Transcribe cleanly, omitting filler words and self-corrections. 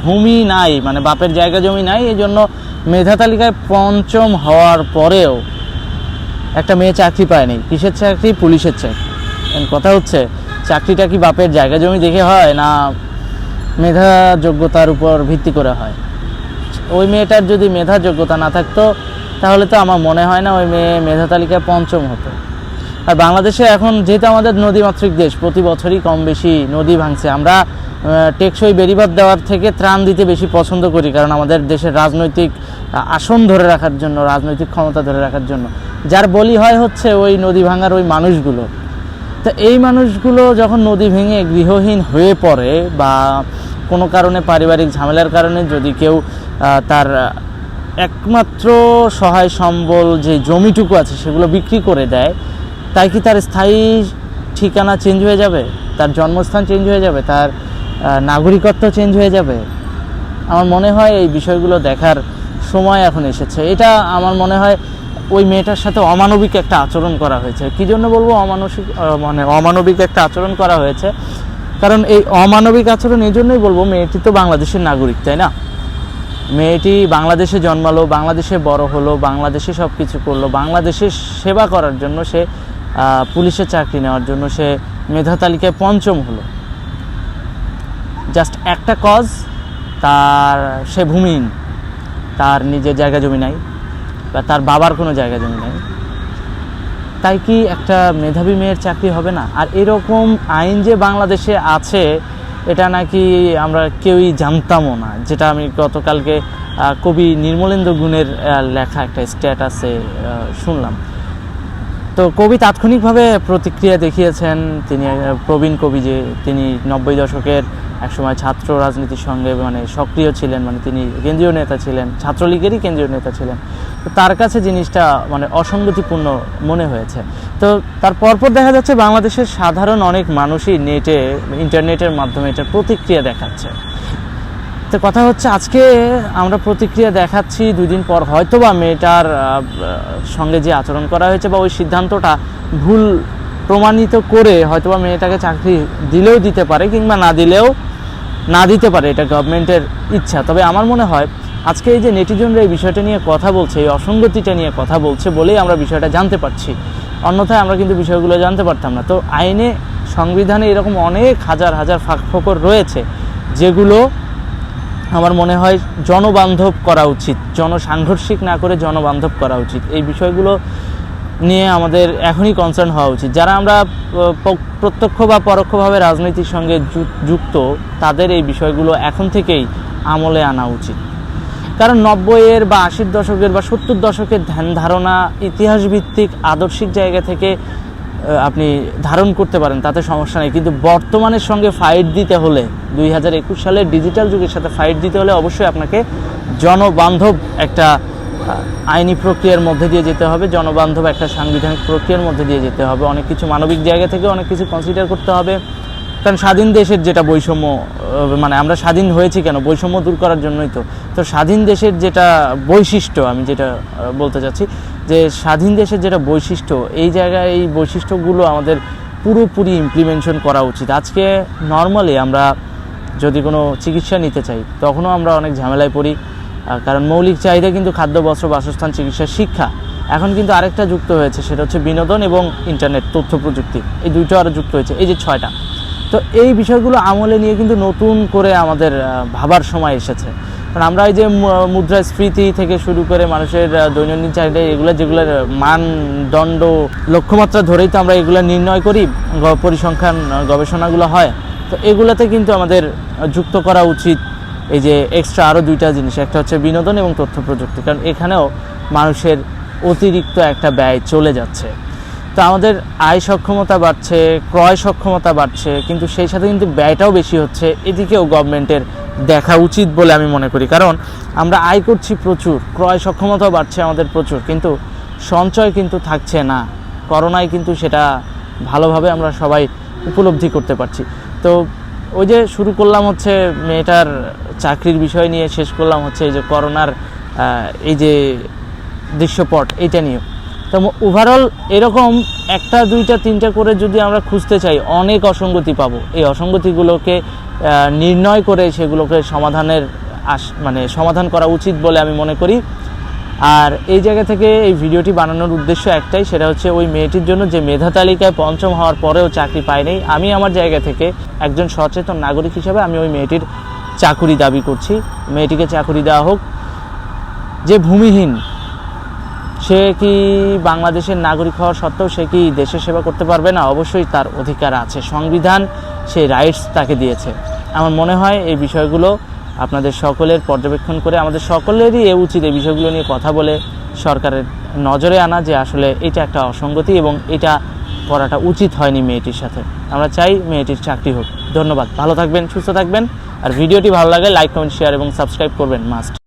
ভূমি নাই, মানে বাপের জায়গা জমি নাই, এই জন্য মেধা তালিকায় পঞ্চম হওয়ার পরেও একটা মেয়ে চাকরি পায়নি। কিসের চাকরি? পুলিশের চাকরি। কথা হচ্ছে চাকরিটা কি বাপের জায়গা জমি দেখে হয় না মেধা যোগ্যতার উপর ভিত্তি করে হয়? ওই মেয়েটার যদি মেধা যোগ্যতা না থাকতো তাহলে তো আমার মনে হয় না ওই মেয়ে মেধা তালিকায় পঞ্চম হতো। আর বাংলাদেশে এখন যেহেতু আমাদের নদীমাতৃক দেশ, প্রতি বছরই কম বেশি নদী ভাঙছে। আমরা টেকসই বেড়িবাঁধ দেওয়ার থেকে ত্রাণ দিতে বেশি পছন্দ করি, কারণ আমাদের দেশের রাজনৈতিক আসন ধরে রাখার জন্য, রাজনৈতিক ক্ষমতা ধরে রাখার জন্য। যার বলি হয় হচ্ছে ওই নদী ভাঙার ওই মানুষগুলো। তো এই মানুষগুলো যখন নদী ভেঙে গৃহহীন হয়ে পড়ে বা কোনো কারণে পারিবারিক ঝামেলার কারণে যদি কেউ তার একমাত্র সহায় সম্বল যে জমিটুকু আছে সেগুলো বিক্রি করে দেয়, তাই কি তার স্থায়ী ঠিকানা চেঞ্জ হয়ে যাবে? তার জন্মস্থান চেঞ্জ হয়ে যাবে? তার নাগরিকত্ব চেঞ্জ হয়ে যাবে? আমার মনে হয় এই বিষয়গুলো দেখার সময় এখন এসেছে। এটা আমার মনে হয় ওই মেয়েটার সাথে অমানবিক একটা আচরণ করা হয়েছে। কী জন্য বলবো অমানবিক একটা আচরণ করা হয়েছে? কারণ এই অমানবিক আচরণ এই জন্যই বলবো, মেয়েটি তো বাংলাদেশের নাগরিক, তাই না? মেয়েটি বাংলাদেশে জন্মালো, বাংলাদেশে বড় হলো, বাংলাদেশে সব কিছু করলো, বাংলাদেশের সেবা করার জন্য সে পুলিশের চাকরি নেওয়ার জন্য সে মেধা তালিকায় পঞ্চম হলো। জাস্ট একটা কজ, সে ভূমিহীন, তার নিজের জায়গা জমি নাই বা তার বাবার কোনো জায়গা জমি নাই। তাই কি একটা মেধাবী মেয়ের চাকরি হবে না? আর এরকম আইন যে বাংলাদেশে আছে এটা নাকি আমরা কেউই জানতামও না, যেটা আমি গতকালকে কবি নির্মলেন্দু গুণের লেখা একটা স্ট্যাটাসে শুনলাম। তো কবি তাৎক্ষণিকভাবে প্রতিক্রিয়া দেখিয়েছেন। তিনি প্রবীণ কবি, যে তিনি 90 দশকের একসময় ছাত্র রাজনীতির সঙ্গে মানে সক্রিয় ছিলেন, মানে তিনি কেন্দ্রীয় নেতা ছিলেন, ছাত্রলীগেরই কেন্দ্রীয় নেতা ছিলেন। তো তার কাছে জিনিসটা মানে অসঙ্গতিপূর্ণ মনে হয়েছে। তো তার পরপর দেখা যাচ্ছে বাংলাদেশের সাধারণ অনেক মানুষই ইন্টারনেটের মাধ্যমে এটার প্রতিক্রিয়া দেখাচ্ছে। তো কথা হচ্ছে আজকে আমরা প্রতিক্রিয়া দেখাচ্ছি, 2 দিন পর হয়তো বা মেয়েটার সঙ্গে যে আচরণ করা হয়েছে বা ওই সিদ্ধান্তটা ভুল প্রমাণিত করে হয়তো বা মেয়েটাকে চাকরি দিলেও দিতে পারে, কিংবা না দিলেও না দিতে পারে, এটা গভর্নমেন্টের ইচ্ছা। তবে আমার মনে হয় আজকে এই যে নেটিজনরা এই বিষয়টা নিয়ে কথা বলছে, এই অসঙ্গতিটা নিয়ে কথা বলছে বলেই আমরা বিষয়টা জানতে পারছি, অন্যথায় আমরা কিন্তু বিষয়গুলো জানতে পারতাম না। তো আইনে, সংবিধানে এরকম অনেক হাজার হাজার ফাঁকফোকর রয়েছে যেগুলো আমার মনে হয় জনবান্ধব করা উচিত, জনসাংঘর্ষিক না করে জনবান্ধব করা উচিত। এই বিষয়গুলো নিয়ে আমাদের এখনই কনসার্ন হওয়া উচিত। যারা আমরা প্রত্যক্ষ বা পরোক্ষভাবে রাজনীতির সঙ্গে যুক্ত, তাদের এই বিষয়গুলো এখন থেকেই আমলে আনা উচিত। কারণ 90-এর বা 80-র দশকের বা 70 দশকের ধ্যান ধারণা ইতিহাসভিত্তিক আদর্শিক জায়গা থেকে আপনি ধারণ করতে পারেন, তাতে সমস্যা নেই। কিন্তু বর্তমানের সঙ্গে ফাইট দিতে হলে, 2021 সালের ডিজিটাল যুগের সাথে ফাইট দিতে হলে অবশ্যই আপনাকে জনবান্ধব একটা আইনি প্রক্রিয়ার মধ্যে দিয়ে যেতে হবে, জনবান্ধব একটা সাংবিধানিক প্রক্রিয়ার মধ্যে দিয়ে যেতে হবে। অনেক কিছু মানবিক জায়গা থেকে অনেক কিছু কনসিডার করতে হবে। কারণ স্বাধীন দেশের যেটা বৈষম্য, মানে আমরা স্বাধীন হয়েছি কেন? বৈষম্য দূর করার জন্যই তো। তো স্বাধীন দেশের যেটা বৈশিষ্ট্য, আমি যেটা বলতে চাচ্ছি যে স্বাধীন দেশের যেটা বৈশিষ্ট্য, এই জায়গায় এই বৈশিষ্ট্যগুলো আমাদের পুরোপুরি ইমপ্লিমেন্টেশন করা উচিত। আজকে নর্মালি আমরা যদি কোনো চিকিৎসা নিতে চাই তখনও আমরা অনেক ঝামেলায় পড়ি, কারণ মৌলিক চাহিদা কিন্তু খাদ্য, বস্ত্র, বাসস্থান, চিকিৎসা, শিক্ষা। এখন কিন্তু আরেকটা যুক্ত হয়েছে, সেটা হচ্ছে বিনোদন এবং ইন্টারনেট, তথ্য প্রযুক্তি। এই দুইটা আরও যুক্ত হয়েছে, এই যে 6টা। তো এই বিষয়গুলো আমলে নিয়ে কিন্তু নতুন করে আমাদের ভাবার সময় এসেছে। কারণ আমরা এই যে মুদ্রাস্ফীতি থেকে শুরু করে মানুষের দৈনন্দিন চাহিদা, এগুলো যেগুলোর মানদণ্ড লক্ষ্যমাত্রা ধরেই তো আমরা এগুলো নির্ণয় করি, পরিসংখ্যান গবেষণাগুলো হয়। তো এগুলোতে কিন্তু আমাদের যুক্ত করা উচিত এই যে এক্সট্রা আরও 2টা জিনিস, একটা হচ্ছে বিনোদন এবং তথ্য প্রযুক্তি। কারণ এখানেও মানুষের অতিরিক্ত একটা ব্যয় চলে যাচ্ছে। তো আমাদের আয় সক্ষমতা বাড়ছে, ক্রয় সক্ষমতা বাড়ছে, কিন্তু সেই সাথে কিন্তু ব্যয়টাও বেশি হচ্ছে। এদিকেও গভর্নমেন্টের দেখা উচিত বলে আমি মনে করি। কারণ আমরা আয় করছি প্রচুর, ক্রয় সক্ষমতাও বাড়ছে আমাদের প্রচুর, কিন্তু সঞ্চয় কিন্তু থাকছে না। করোনায় কিন্তু সেটা ভালোভাবে আমরা সবাই উপলব্ধি করতে পারছি। তো ওই যে শুরু করলাম হচ্ছে মেয়েটার চাকরির বিষয় নিয়ে, শেষ করলাম হচ্ছে এই যে করোনার এই যে দৃশ্যপট, এইটা নিয়ে। তো ওভারঅল এরকম 1, 2, 3 করে যদি আমরা খুঁজতে চাই, অনেক অসঙ্গতি পাবো। এই অসঙ্গতিগুলোকে নির্ণয় করে সেগুলোকে সমাধান করা উচিত বলে আমি মনে করি। আর এই জায়গা থেকে এই ভিডিওটি বানানোর উদ্দেশ্য একটাই, সেটা হচ্ছে ওই মেয়েটির জন্য যে মেধা তালিকায় পঞ্চম হওয়ার পরেও চাকরি পায়নি। আমি আমার জায়গা থেকে একজন সচেতন নাগরিক হিসেবে আমি ওই মেয়েটির চাকুরি দাবি করছি, মেয়েটিকে চাকুরি দেওয়া হোক। যে ভূমিহীন, সে কি বাংলাদেশের নাগরিক হওয়ার সত্ত্বেও সে কি দেশের সেবা করতে পারবে না? অবশ্যই তার অধিকার আছে, সংবিধান সেই রাইটস তাকে দিয়েছে। আমার মনে হয় এই বিষয়গুলো আপনাদের সকলের পর্যবেক্ষণ করে আমাদের সকলেরই উচিত এই বিষয়গুলো নিয়ে কথা বলে সরকারের নজরে আনা যে আসলে এটা একটা অসঙ্গতি এবং এটা করাটা উচিত হয়নি মেয়েটির সাথে। আমরা চাই মেয়েটির চাকরি হোক। ধন্যবাদ, ভালো থাকবেন, সুস্থ থাকবেন। আর ভিডিওটি ভালো লাগে লাইক, কমেন্ট, শেয়ার এবং সাবস্ক্রাইব করবেন মাস্ট।